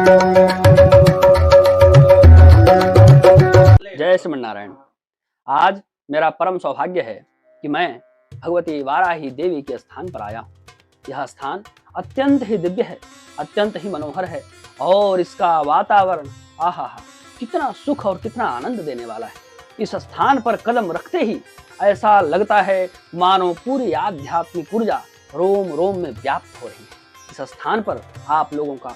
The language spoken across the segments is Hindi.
जय श्रीमन नारायण। आज मेरा परम सौभाग्य है कि मैं भगवती वाराही देवी के स्थान पर आया हूँ। यह स्थान अत्यंत ही दिव्य है, अत्यंत ही मनोहर है और इसका वातावरण आहा हा कितना सुख और कितना आनंद देने वाला है। इस स्थान पर कदम रखते ही ऐसा लगता है मानो पूरी आध्यात्मिक ऊर्जा रोम रोम में व्याप्त हो रही है। इस स्थान पर आप लोगों का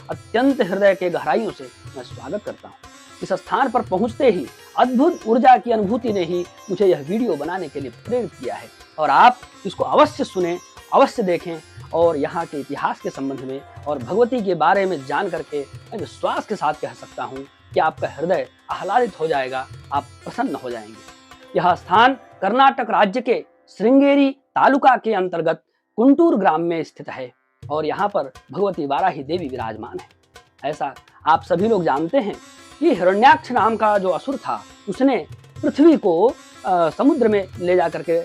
अत्यंत हृदय के गहराइयों से मैं स्वागत करता हूँ। इस स्थान पर पहुंचते ही अद्भुत ऊर्जा की अनुभूति ने ही मुझे यह वीडियो बनाने के लिए प्रेरित किया है और आप इसको अवश्य सुने, अवश्य देखें और यहाँ के इतिहास के संबंध में और भगवती के बारे में जान करके मैं विश्वास के साथ कह सकता हूँ कि आपका हृदय आह्लादित हो जाएगा, आप प्रसन्न हो जाएंगे। यह स्थान कर्नाटक राज्य के श्रृंगेरी तालुका के अंतर्गत कुंटूर ग्राम में स्थित है और यहाँ पर भगवती वाराही देवी विराजमान है। ऐसा आप सभी लोग जानते हैं कि हिरण्याक्ष नाम का जो असुर था उसने पृथ्वी को समुद्र में ले जा करके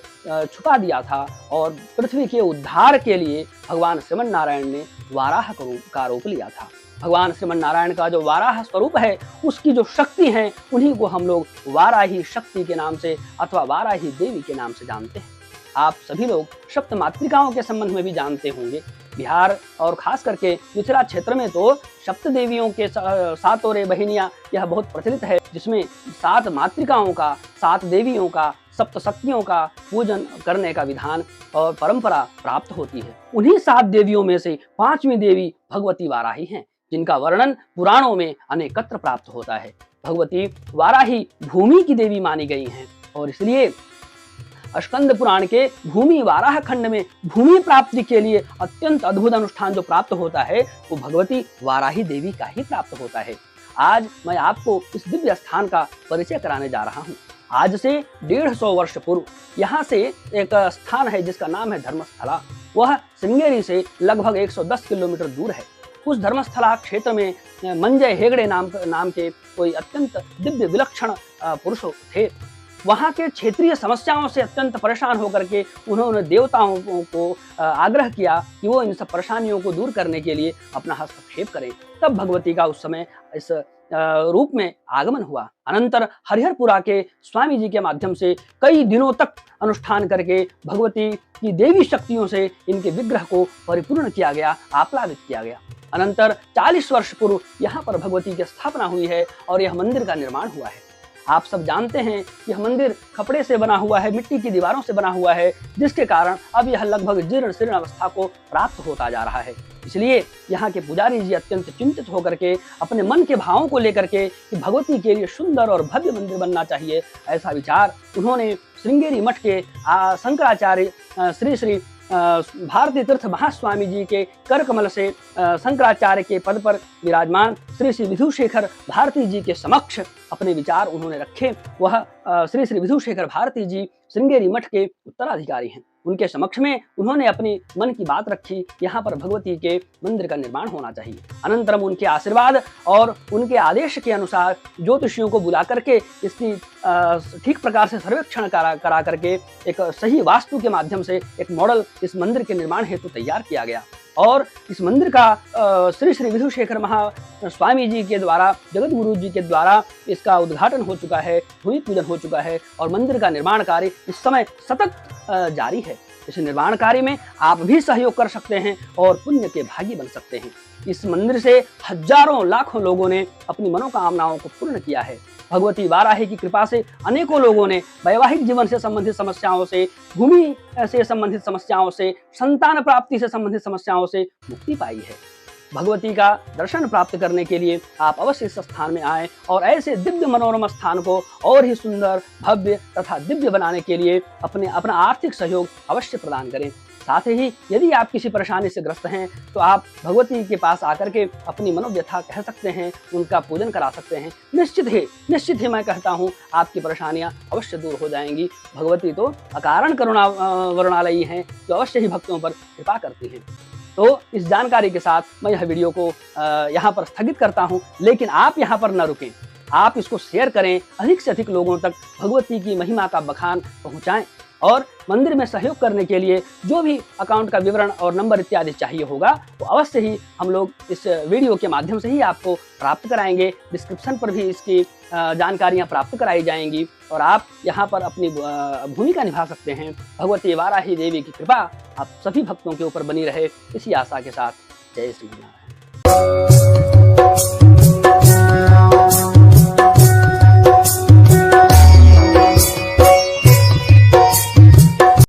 छुपा दिया था और पृथ्वी के उद्धार के लिए भगवान श्रीमन नारायण ने वाराह का रूप लिया था। भगवान श्रीमन नारायण का जो वाराह स्वरूप है उसकी जो शक्ति है उन्हीं को हम लोग वाराही शक्ति के नाम से अथवा वाराही देवी के नाम से जानते हैं। आप सभी लोग सप्त मातृकाओं के संबंध में भी जानते होंगे। बिहार और खास करके मिथिला क्षेत्र में तो सप्त देवियों के सातों रे बहिनियां यह बहुत प्रचलित है, जिसमें 7 मातृकाओं का, 7 देवियों का, सप्त शक्तियों का पूजन करने का विधान और परंपरा प्राप्त होती है। उन्हीं 7 देवियों में से 5वीं देवी भगवती वाराही हैं, जिनका वर्णन पुराणों में अनेकत्र प्राप्त होता है। भगवती वाराही भूमि की देवी मानी गई हैं और इसलिए स्कंद पुराण के भूमि वाराह खंड में भूमि प्राप्ति के लिए अत्यंत अद्भुत अनुष्ठान जो प्राप्त होता है वो भगवती वाराही देवी का ही प्राप्त होता है। आज मैं आपको इस दिव्य स्थान का परिचय कराने जा रहा हूँ। आज से 150 वर्ष पूर्व यहाँ से एक स्थान है जिसका नाम है धर्मस्थला। वह श्रृंगेरी से लगभग 110 किलोमीटर दूर है। उस धर्मस्थला क्षेत्र में मंजय हेगड़े नाम के कोई अत्यंत दिव्य विलक्षण पुरुष थे। वहाँ के क्षेत्रीय समस्याओं से अत्यंत परेशान होकर के उन्होंने देवताओं को आग्रह किया कि वो इन सब परेशानियों को दूर करने के लिए अपना हस्तक्षेप करें। तब भगवती का उस समय इस रूप में आगमन हुआ। अनंतर हरिहरपुरा के स्वामी जी के माध्यम से कई दिनों तक अनुष्ठान करके भगवती की देवी शक्तियों से इनके विग्रह को परिपूर्ण किया गया, आप्लावित किया गया। अनंतर 40 वर्ष पूर्व यहाँ पर भगवती की स्थापना हुई है और यह मंदिर का निर्माण हुआ है। आप सब जानते हैं यह मंदिर खपड़े से बना हुआ है, मिट्टी की दीवारों से बना हुआ है, जिसके कारण अब यह लगभग जीर्ण शीर्ण अवस्था को प्राप्त होता जा रहा है। इसलिए यहाँ के पुजारी जी अत्यंत चिंतित होकर के अपने मन के भावों को लेकर के कि भगवती के लिए सुंदर और भव्य मंदिर बनना चाहिए, ऐसा विचार उन्होंने श्रृंगेरी मठ के शंकराचार्य श्री श्री भारती तीर्थ महास्वामी जी के कर कमल से शंकराचार्य के पद पर विराजमान श्री श्री विधुशेखर भारती जी के समक्ष अपने विचार उन्होंने रखे। वह श्री श्री विधुशेखर भारती जी श्रृंगेरी मठ के उत्तराधिकारी हैं। उनके समक्ष में उन्होंने अपनी मन की बात रखी, यहाँ पर भगवती के मंदिर का निर्माण होना चाहिए। अनंतरम उनके आशीर्वाद और उनके आदेश के अनुसार ज्योतिषियों को बुला करके इसकी ठीक प्रकार से सर्वेक्षण करा करके एक सही वास्तु के माध्यम से एक मॉडल इस मंदिर के निर्माण हेतु तैयार किया गया और इस मंदिर का श्री श्री विधुशेखर महास्वामी जी के द्वारा, जगत गुरु जी के द्वारा इसका उद्घाटन हो चुका है, भूमि पूजन हो चुका है और मंदिर का निर्माण कार्य इस समय सतत जारी है। इस निर्माण कार्य में आप भी सहयोग कर सकते हैं और पुण्य के भागी बन सकते हैं। इस मंदिर से हजारों लाखों लोगों ने अपनी मनोकामनाओं को पूर्ण किया है। भगवती वाराही की कृपा से अनेकों लोगों ने वैवाहिक जीवन से संबंधित समस्याओं से, भूमि से संबंधित समस्याओं से, संतान प्राप्ति से संबंधित समस्याओं से मुक्ति पाई है। भगवती का दर्शन प्राप्त करने के लिए आप अवश्य इस स्थान में आएं और ऐसे दिव्य मनोरम स्थान को और ही सुंदर, भव्य तथा दिव्य बनाने के लिए अपना आर्थिक सहयोग अवश्य प्रदान करें। साथ ही यदि आप किसी परेशानी से ग्रस्त हैं तो आप भगवती के पास आकर के अपनी मनोव्यथा कह सकते हैं, उनका पूजन करा सकते हैं। निश्चित ही मैं कहता हूँ आपकी परेशानियां अवश्य दूर हो जाएंगी। भगवती तो अकारण करुणा वरुणालयी हैं, जो अवश्य ही भक्तों पर कृपा करती हैं। तो इस जानकारी के साथ मैं यह वीडियो को यहाँ पर स्थगित करता हूँ, लेकिन आप यहाँ पर न रुकें, आप इसको शेयर करें, अधिक से अधिक लोगों तक भगवती की महिमा का बखान पहुँचाएं और मंदिर में सहयोग करने के लिए जो भी अकाउंट का विवरण और नंबर इत्यादि चाहिए होगा वो अवश्य ही हम लोग इस वीडियो के माध्यम से ही आपको प्राप्त कराएंगे। डिस्क्रिप्शन पर भी इसकी जानकारियां प्राप्त कराई जाएंगी और आप यहां पर अपनी भूमिका निभा सकते हैं। भगवती वाराही देवी की कृपा आप सभी भक्तों के ऊपर बनी रहे, इसी आशा के साथ जय श्री नारायण।